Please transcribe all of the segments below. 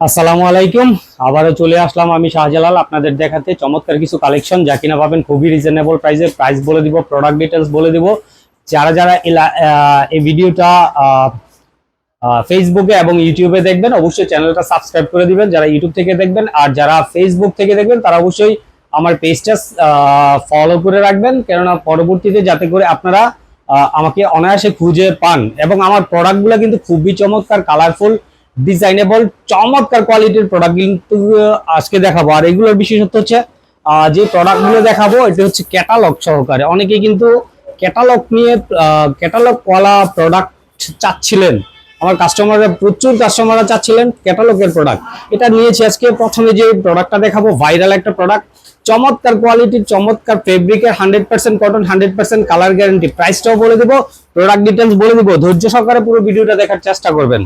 আসসালামু আলাইকুম। আবারও চলে আসলাম আমি শাহজালাল আপনাদের দেখাতে চমৎকার কিছু কালেকশন যা কিনা পাবেন খুবই রিজনেবল প্রাইসে। প্রাইস বলে দিব, প্রোডাক্ট ডিটেলস বলে দিব। যারা যারা এই ভিডিওটা ফেসবুকে এবং ইউটিউবে দেখবেন অবশ্যই চ্যানেলটা সাবস্ক্রাইব করে দিবেন যারা ইউটিউব থেকে দেখবেন, আর যারা ফেসবুক থেকে দেখবেন তারা অবশ্যই আমার পেজটা ফলো করে রাখবেন, কেননা পরবর্তীতে যাতে করে আপনারা আমাকে অনায়াসে খুঁজে পান। এবং আমার প্রোডাক্টগুলো কিন্তু খুবই চমৎকার, কালারফুল, ডিজাইনেবল, চমৎকার কোয়ালিটির প্রোডাক্ট কিন্তু আজকে দেখাবো। আর এগুলোর বিশেষত্ব হচ্ছে যে প্রোডাক্টগুলো দেখাবো এটা হচ্ছে ক্যাটালগ সহকারে। অনেকে কিন্তু ক্যাটালগ নিয়ে ক্যাটালগ ওয়ালা প্রোডাক্ট চাচ্ছিলেন, আমার কাস্টমাররা প্রচুর কাস্টমাররা চাচ্ছিলেন ক্যাটালগের প্রোডাক্ট। এটা নিয়েছি আজকে। প্রথমে যে প্রোডাক্টটা দেখাবো ভাইরাল একটা প্রোডাক্ট, চমৎকার কোয়ালিটির, চমৎকার ফেব্রিকের, 100% কটন, 100% কালার গ্যারান্টি। প্রাইসটাও বলে দেবো, প্রোডাক্ট ডিটেলস বলে দেবো। ধৈর্য সহকারে পুরো ভিডিওটা দেখার চেষ্টা করবেন।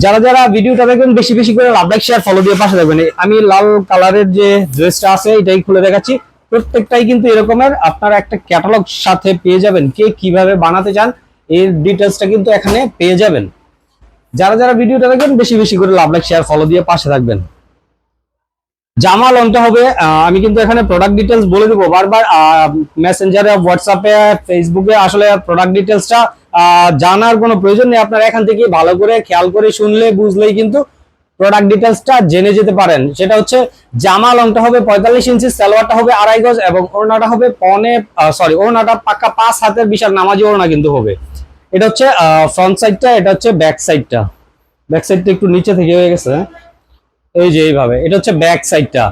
যারা যারা ভিডিওটা দেখবেন বেশি বেশি করে লাভ, লাইক, শেয়ার, ফলো দিয়ে পাশে থাকবেন। আমি লাল কালারের যে ড্রেসটা আছে এটাই খুলে দেখাচ্ছি। প্রত্যেকটাই কিন্তু এরকমের আপনারা একটা ক্যাটালগ সাথে পেয়ে যাবেন। কে কিভাবে বানাতে চান এর ডিটেলসটা কিন্তু এখানে পেয়ে যাবেন। যারা যারা ভিডিওটা দেখবেন বেশি বেশি করে লাভ, লাইক, শেয়ার, ফলো দিয়ে পাশে থাকবেন। জামা লংটা হবে, আমি কিন্তু এখানে প্রোডাক্ট ডিটেলস বলে দেবো বারবার। মেসেঞ্জারে, হোয়াটসঅ্যাপে, ফেসবুকে আসলে প্রোডাক্ট ডিটেলসটা জানার কোনো প্রয়োজন নেই। আপনারা এখান থেকে ভালো করে খেয়াল করে শুনলে বুঝলেই কিন্তু প্রোডাক্ট ডিটেলসটা জেনে যেতে পারেন। সেটা হচ্ছে জামা লংটা হবে 45 ইঞ্চি, সালোয়ারটা হবে 2.5 গজ এবং ওড়নাটা হবে ওড়নাটা পাক্কা 5 হাতের বিশাল নামাজি ওড়না কিন্তু হবে। এটা হচ্ছে ফ্রন্ট সাইডটা, এটা হচ্ছে ব্যাক সাইডটা। ব্যাক সাইডটা একটু নিচে থেকে হয়ে গেছে, এই যে এইভাবে। এটা হচ্ছে ব্যাক সাইডটা।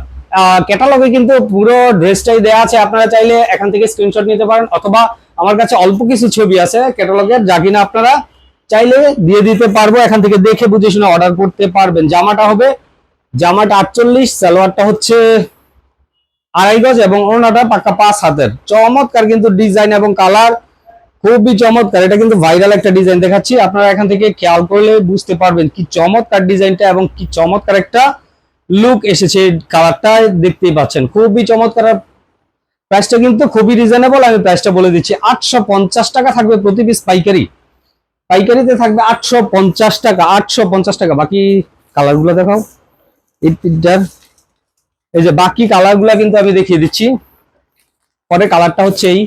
ক্যাটালগে কিন্তু পুরো ড্রেসটাই দেয়া আছে, আপনারা চাইলে এখান থেকে স্ক্রিনশট নিতে পারেন, অথবা আমার কাছে অল্প কিছু ছবি আছে ক্যাটালগের যা কিনা আপনারা চাইলে দিয়ে দিতে পারবো। এখান থেকে দেখে বুঝে শুনে অর্ডার করতে পারবেন। জামাটা 48, সালোয়ারটা হচ্ছে 2.5 গজ এবং ওড়নাটা পাক্কা 5 হাতের। চমৎকার কিন্তু ডিজাইন এবং কালার খুবই চমৎকার। এটা কিন্তু ভাইরাল একটা ডিজাইন দেখাচ্ছি, আপনারা এখান থেকে খেয়াল করলে বুঝতে পারবেন কি চমৎকার ডিজাইনটা এবং কি চমৎকার একটা লুক এসেছে। কালারটা দেখতেই পাচ্ছেন, খুবই চমৎকার। প্রাইসটা কিন্তু খুবই রিজনেবল, আমি প্রাইসটা বলে দিচ্ছি। 850 টাকা থাকবে প্রতি পিস পাইকারি। পাইকারিতে থাকবে 850 টাকা, 850 টাকা। বাকি কালারগুলো দেখাও। এই যে বাকি কালারগুলো কিন্তু আমি দেখিয়ে দিচ্ছি। পরে কালারটা হচ্ছে এই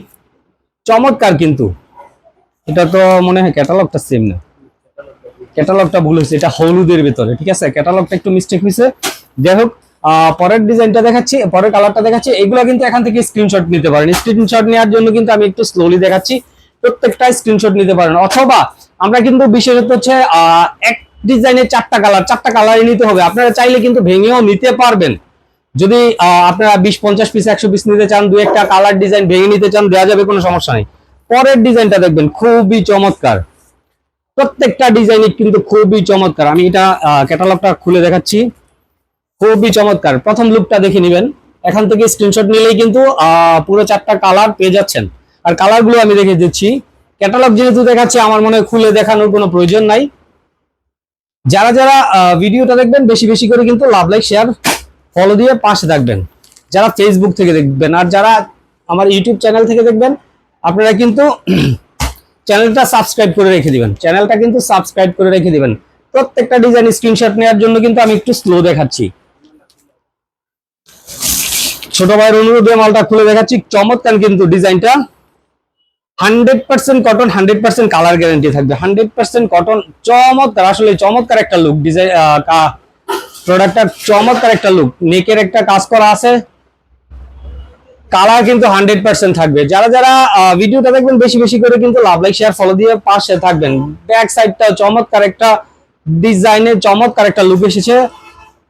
চমৎকার, কিন্তু এটা তো মনে হয় ক্যাটালগটা সেম না, ক্যাটালগটা ভুল হয়েছে, এটা হলুদের ভিতরে, ঠিক আছে, ক্যাটালগটা একটু মিস্টেক হয়েছে। যাই হোক, পরের ডিজাইনটা দেখাচ্ছি, পরের কালারটা দেখাচ্ছি। এগুলো কিন্তু এখান থেকে স্ক্রিনশট নিতে পারেন। স্ক্রিনশট নেওয়ার জন্য কিন্তু আমি একটু স্লোলি দেখাচ্ছি, প্রত্যেকটা স্ক্রিনশট নিতে পারেন। অথবা আমরা কিন্তু বিশেষত হচ্ছে এক ডিজাইনের 4টা কালারই নিতে হবে। আপনারা চাইলে কিন্তু ভেঙেও নিতে পারবেন। যদি আপনারা 20, 50 পিস, 100 পিস নিতে চান, 2-1টা কালার ডিজাইন ভেঙে নিতে চান, দেওয়া যাবে, কোনো সমস্যা নেই। পরের ডিজাইনটা দেখবেন খুবই চমৎকার, প্রত্যেকটা ডিজাইন কিন্তু খুবই চমৎকার। আমি এটা ক্যাটালগটা খুলে দেখাচ্ছি, খুবই চমৎকার। প্রথম লুকটা দেখে নেবেন, এখান থেকে স্ক্রিনশট নিলেই কিন্তু পুরো 4টা কালার পেয়ে যাচ্ছেন। আর কালারগুলো আমি দেখে দিচ্ছি, ক্যাটালগ যেহেতু দেখাচ্ছি আমার মনে হয় খুলে দেখানোর কোনো প্রয়োজন নাই। যারা যারা ভিডিওটা দেখবেন বেশি বেশি করে কিন্তু লাভ, লাইক, শেয়ার, ফলো দিয়ে পাশে থাকবেন। যারা ফেসবুক থেকে দেখবেন আর যারা আমার ইউটিউব চ্যানেল থেকে দেখবেন আপনারা কিন্তু চ্যানেলটা সাবস্ক্রাইব করে রেখে দিবেন, চ্যানেলটা কিন্তু সাবস্ক্রাইব করে রেখে দিবেন। প্রত্যেকটা ডিজাইন স্ক্রিনশট নেওয়ার জন্য কিন্তু আমি একটু স্লো দেখাচ্ছি। ছোট ভাইয়ের অনুরোধে মালটা খুলে দেখাচ্ছি, চমৎকার কিন্তু ডিজাইনটা। 100% কটন, 100% কালার গ্যারান্টি থাকবে। 100% কটন, চমৎকার, আসলে চমৎকার একটা লুক। ডিজাইন প্রোডাক্টটার চমৎকার একটা লুক, নেকের একটা কাজ করা আছে, কালার কিন্তু 100% থাকবে। যারা যারা ভিডিওটা দেখবেন বেশি বেশি করে কিন্তু লাভ, লাইক, শেয়ার, ফলো দিয়ে পাশে থাকবেন। ব্যাক সাইডটা চমৎকার একটা ডিজাইনের, চমৎকার একটা লুক এসেছে,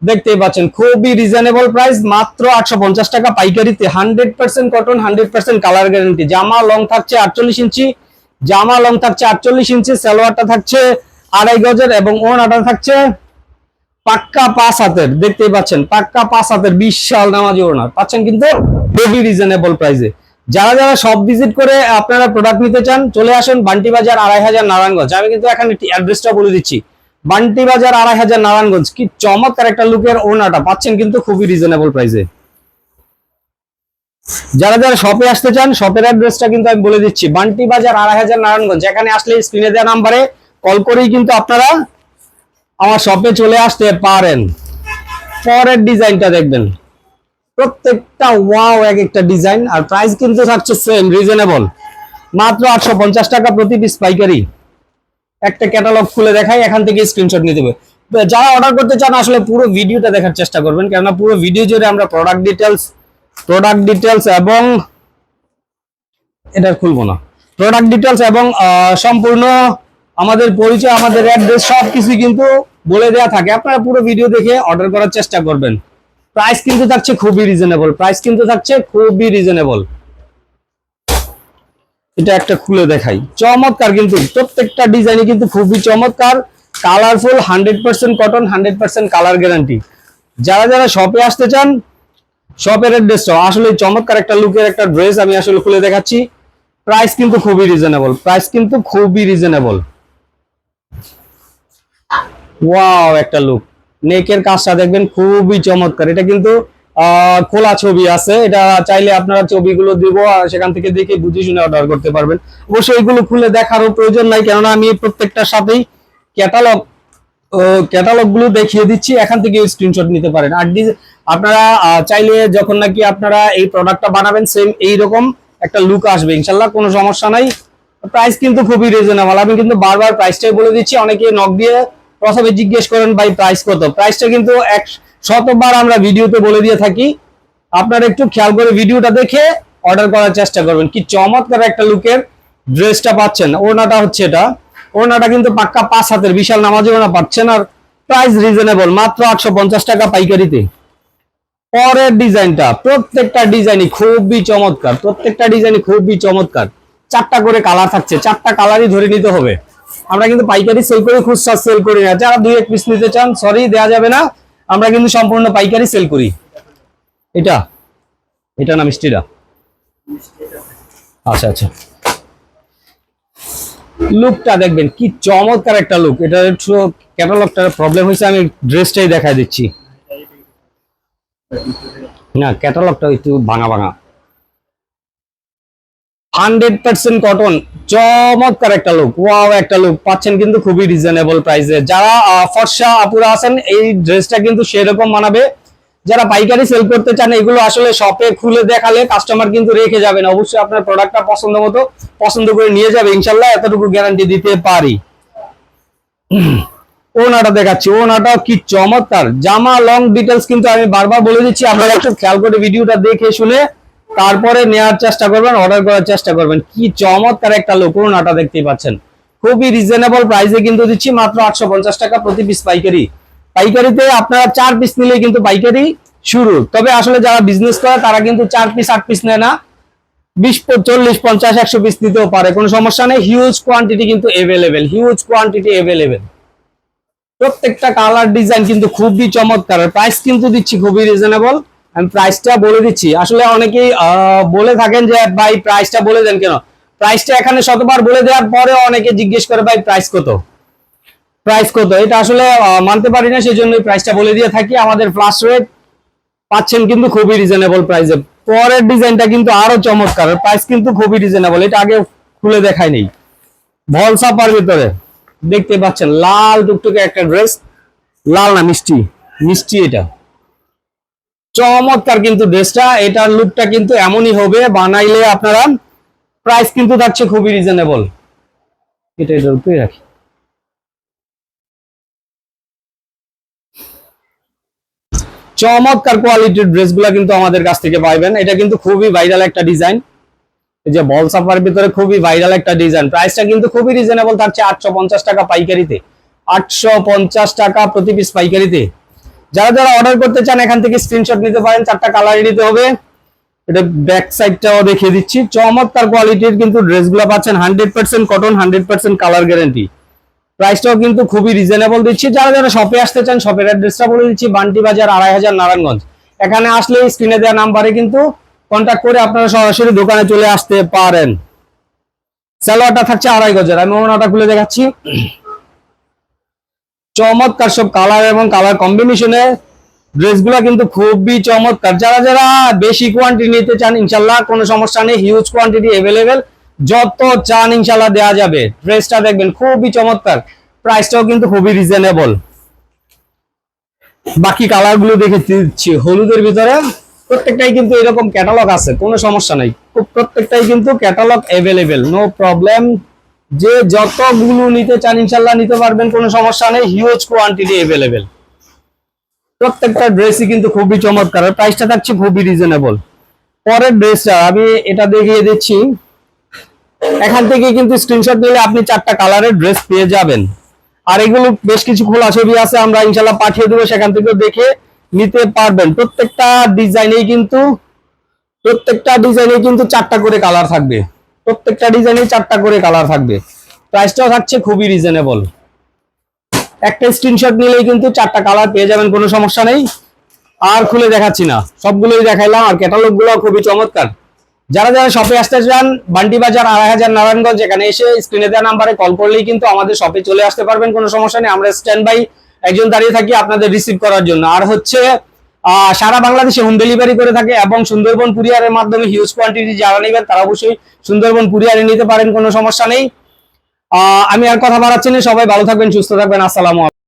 দেখতেই পাচ্ছেন। খুবই রিজনেবল প্রাইস, মাত্র 850 টাকা পাইকারিতে। 100% কটন, 100% কালার গ্যারান্টি। জামা লং থাকছে 48 ইঞ্চি, জামা লং থাকছে 48 ইঞ্চি, সালোয়ারটা থাকছে 2.5 গজের এবং ওড়নাটা থাকছে পাক্কা 5 হাতের। দেখতেই পাচ্ছেন পাক্কা 5 হাতের বিশাল নামাজি ওড়না পাচ্ছেন কিন্তু খুবই রিজনেবল প্রাইসে। যারা যারা সব ভিজিট করে আপনারা প্রোডাক্ট নিতে চান চলে আসুন বান্টি বাজার 2500 নারায়ণগঞ্জ। আমি কিন্তু এখানে অ্যাড্রেসটা বলে দিচ্ছি, বান্টি বাজার 2500 নারায়ণগঞ্জ। কি চমৎকার একটা লুকের ওড়নাটা পাচ্ছেন কিন্তু খুবই রিজনেবল প্রাইসে। যারা যারা শপে আসতে চান শপের অ্যাড্রেসটা কিন্তু আমি বলে দিচ্ছি, বান্টি বাজার 2500 নারায়ণগঞ্জ। এখানে আসলে স্ক্রিনে দেওয়া নাম্বারে কল করেই কিন্তু আপনারা আমার শপে চলে আসতে পারেন। পরের ডিজাইনটা দেখবেন, প্রত্যেকটা ওয়াও এক একটা ডিজাইন, আর প্রাইস কিন্তু থাকছে সেম রিজনেবল, মাত্র 850 টাকা প্রতি পিস পাইকারি। একটা ক্যাটালগ খুলে দেখাই, এখান থেকে স্ক্রিনশট নিতে হবে। যারা অর্ডার করতে চান আসলে পুরো ভিডিওটা দেখার চেষ্টা করবেন, কেননা পুরো ভিডিও জুড়ে আমরা প্রোডাক্ট ডিটেলস এবং এটা খুলবো না, প্রোডাক্ট ডিটেলস এবং সম্পূর্ণ আমাদের পরিচয়, আমাদের অ্যাড্রেস সবকিছু কিন্তু বলে দেওয়া থাকে। আপনারা পুরো ভিডিও দেখে অর্ডার করার চেষ্টা করবেন। প্রাইস কিন্তু থাকছে খুবই রিজনেবল, এটা একটা খুলে দেখাই, চমৎকার কিন্তু প্রত্যেকটা ডিজাইনই কিন্তু খুবই চমৎকার, কালারফুল, 100% কটন, 100% কালার গ্যারান্টি। যারা যারা শপে আসতে চান, শপের অ্যাড্রেসটা আসলে চমৎকার একটা লুকের একটা ড্রেস আমি আসলে খুলে দেখাচ্ছি। প্রাইস কিন্তু খুবই রিজনেবল, ওয়াও একটা লুক, নেকের কাজটা দেখবেন খুবই চমৎকার। এটা কিন্তু খোলা ছবি আছে, এটা চাইলে আপনারা ছবিগুলো দিব আর সেখান থেকে দেখে বুঝে শুনে অর্ডার করতে পারবেন। অবশ্যই এগুলো খুলে দেখারও প্রয়োজন নাই, কেননা আমি প্রত্যেকটার সাথেই ক্যাটালগ গুলো দেখিয়ে দিচ্ছি, এখান থেকে স্ক্রিনশট নিতে পারেন। আর আপনারা চাইলে যখন নাকি আপনারা এই প্রোডাক্টটা বানাবেন, সেম এইরকম একটা লুক আসবে ইনশাল্লাহ, কোনো সমস্যা নাই। প্রাইস কিন্তু খুবই রিজনেবল, আমি কিন্তু বারবার প্রাইসটাই বলে দিচ্ছি। অনেকে নক দিয়ে প্রথমে জিজ্ঞেস করেন ভাই প্রাইস কত, প্রাইসটা কিন্তু 100বার আমরা ভিডিওতে বলে দিয়ে থাকি। আপনারা একটু খেয়াল করে ভিডিওটা দেখে অর্ডার করার চেষ্টা করবেন। কি চমৎকার একটা লুকের ড্রেসটা পাচ্ছেন। ওড়নাটা হচ্ছে এটা, ওড়নাটা কিন্তু পাক্কা 5 হাতের বিশাল নামাজি ওড়না পাচ্ছেন, আর প্রাইস রিজনেবল, মাত্র 850 টাকা পাইকারিতে। পরের ডিজাইনটা, প্রত্যেকটা ডিজাইনই খুবই চমৎকার, 4টা করে কালার থাকছে, 4টা কালারই ধরে নিতে হবে। আমরা কিন্তু পাইকারি সেল করি, খুচরা সেল করি না। যারা 2-1 পিস নিতে চান সরি দেওয়া যাবে না, আমরা কিন্তু সম্পূর্ণ পাইকারি সেল করি। এটা না মিষ্টিটা, আচ্ছা লুকটা দেখবেন কি চমৎকার একটা লুক। এটা একটু ক্যাটালগটার প্রবলেম হয়েছে, আমি ড্রেসটাই দেখাই দিচ্ছি। না ক্যাটালগটা একটু ভাঙা 100% কটন, চমৎকার একটা লুক, ওয়াও একটা লুক পাচ্ছেন কিন্তু খুবই রিজনেবল প্রাইসে। যারা ফর্সা আপুরা আছেন এই ড্রেসটা কিন্তু সেরকম মানাবে। যারা পাইকারি সেল করতে চান, এগুলো আসলে শপে খুলে দেখালে কাস্টমার কিন্তু রেখে যাবেন, অবশ্যই আপনার প্রোডাক্টটা পছন্দ করে নিয়ে যাবে ইনশাল্লাহ, এতটুকু গ্যারান্টি দিতে পারি। ওনাটা দেখাচ্ছি, ওনাটাও কি চমৎকার। জামা লং ডিটেলস কিন্তু আমি বারবার বলে দিচ্ছি, আপনারা একটু খেয়াল করে ভিডিওটা দেখে শুনে তারপরে নেওয়ার চেষ্টা করবেন, অর্ডার করার চেষ্টা করবেন। কি চমৎকার একটা লুক, ওনাটা দেখতেই পাচ্ছেন খুবই রিজনেবল প্রাইসে কিন্তু দিচ্ছি, মাত্র 850 টাকা প্রতি পিস পাইকারিতে। আপনারা 4 পিস নিলে কিন্তু পাইকারি শুরু, তবে আসলে যারা বিজনেস করে তারা কিন্তু 4 পিস 8 পিস নেয় না, 20 40 50 100 পিস নিতেও পারে, কোনো সমস্যা নেই। হিউজ কোয়ান্টিটি কিন্তু অ্যাভেলেবেল। প্রত্যেকটা কালার ডিজাইন কিন্তু খুবই চমৎকার, প্রাইস কিন্তু দিচ্ছি খুবই রিজনেবল। আমি প্রাইসটা বলে দিচ্ছি, আসলে অনেকেই বলে থাকেন যে ভাই প্রাইসটা বলে দেন কেন, প্রাইসটা এখানে শতবার বলে দেওয়ার পরে অনেকে জিজ্ঞেস করে ভাই প্রাইস কত, এটা আসলে মানতে পারি না, সেই জন্য প্রাইসটা বলে দিয়ে থাকি। আমাদের ফ্ল্যাশ রেট পাচ্ছেন কিন্তু খুবই রিজনেবল প্রাইসে। পরের ডিজাইনটা কিন্তু আরো চমৎকার, প্রাইস কিন্তু খুবই রিজনেবল, এটা আগে খুলে দেখাই নেই। ভল ছাপার ভিতরে দেখতে পাচ্ছেন লাল টুকটুকে একটা ড্রেস, লাল না মিষ্টি এটা চমৎকার কিন্তু ড্রেসটা, এটার লুকটা কিন্তু এমনই হবে বানাইলে আপনারা। প্রাইস কিন্তু থাকছে খুবই রিজনেবল, এটা উপরে রাখি। চমৎকার কোয়ালিটির ড্রেসগুলো কিন্তু আমাদের কাছ থেকে পাইবেন। এটা কিন্তু খুবই ভাইরাল একটা ডিজাইন, এই যে বল ছাপার ভিতরে খুবই ভাইরাল একটা ডিজাইন। প্রাইসটা কিন্তু খুবই রিজনেবল থাকছে, 850 টাকা পাইকারিতে, 850 টাকা প্রতি পিস পাইকারিতে। যারা যারা অর্ডার করতে চান এখান থেকে স্ক্রিনশট নিতে পারেন, 4টা কালারই নিতে হবে। এটা ব্যাক সাইডটাও দেখিয়ে দিচ্ছি, চমৎকার কোয়ালিটির কিন্তু ড্রেসগুলো পাচ্ছেন, 100% কটন, 100% কালার গ্যারান্টি। প্রাইসটাও কিন্তু খুবই রিজনেবল দিচ্ছি। যারা যারা শপে আসতে চান, শপের অ্যাড্রেসটা বলে দিচ্ছি, বান্টি বাজার 2500 নারায়ণগঞ্জ। এখানে আসলে স্ক্রিনে দেওয়া নাম্বারে কিন্তু কন্ট্যাক্ট করে আপনারা সরাসরি দোকানে চলে আসতে পারেন। সালোয়ারটা থাকছে 2.5 গজের, আমি ওনাটা খুলে দেখাচ্ছি। চমৎকার সব কালার এবং কালার কম্বিনেশনে ড্রেসগুলো কিন্তু খুবই চমৎকার। যারা যারা বেশি কোয়ান্টিটি নিতে চান ইনশাল্লাহ কোনো সমস্যা নেই, হিউজ কোয়ান্টিটি অ্যাভেলেবেল, যত চান ইনশাল্লাহ দেওয়া যাবে। ড্রেসটা দেখবেন খুবই চমৎকার, প্রাইসটাও কিন্তু খুবই রিজনেবল। বাকি কালার গুলো দেখে দিচ্ছি। হলুদের ভিতরে প্রত্যেকটাই কিন্তু এরকম ক্যাটালগ আছে, কোনো সমস্যা নাই, প্রত্যেকটাই কিন্তু ক্যাটালগ অ্যাভেলেবেল, নো প্রবলেম। যে যতগুলো নিতে চান ইনশাল্লাহ নিতে পারবেন, কোনো সমস্যা নেই, হিউজ কোয়ান্টিটি অ্যাভেলেবেল। প্রত্যেকটা ড্রেসই কিন্তু খুবই চমৎকার, প্রাইসটা থাকছে খুবই রিজনেবল। পরের ড্রেসটা আমি এটা দেখিয়ে দিচ্ছি, এখান থেকে কিন্তু স্ক্রিনশট নিলে আপনি 4টা কালারের ড্রেস পেয়ে যাবেন। আর এগুলো বেশ কিছু খোলা ছবি আছে, আমরা ইনশাল্লাহ পাঠিয়ে দেবো, সেখান থেকে দেখে নিতে পারবেন। প্রত্যেকটা ডিজাইনে কিন্তু 4টা করে কালার থাকবে, প্রত্যেকটা ডিজাইনে 4টা করে কালার থাকবে। প্রাইসটাও থাকছে খুবই রিজনেবল, একটা স্ক্রিনশট নিলেই কিন্তু 4টা কালার পেয়ে যাবেন, কোনো সমস্যা নেই। আর খুলে দেখাচ্ছি না, সবগুলোই দেখাইলাম, আর ক্যাটালগ গুলো খুবই চমৎকার। যারা যারা শপে আসতে চান, বান্টি বাজার 2,500 নারায়ণগঞ্জ, এখানে এসে স্ক্রিনে দেওয়া নাম্বারে কল করলেই কিন্তু আমাদের শপে চলে আসতে পারবেন, কোনো সমস্যা নেই। আমরা স্ট্যান্ড বাই একজন দাঁড়িয়ে থাকি আপনাদের রিসিভ করার জন্য। আর হচ্ছে সারা বাংলাদেশে হোম ডেলিভারি করে থাকে, এবং সুন্দরবন কুরিয়ারের মাধ্যমে হিউজ কোয়ান্টিটি যারা নেবেন তারা অবশ্যই সুন্দরবন কুরিয়ারে নিতে পারেন, কোনো সমস্যা নেই। আমি আর কথা বাড়াচ্ছি না, সবাই ভালো থাকবেন, সুস্থ থাকবেন, আসসালামু আলাইকুম।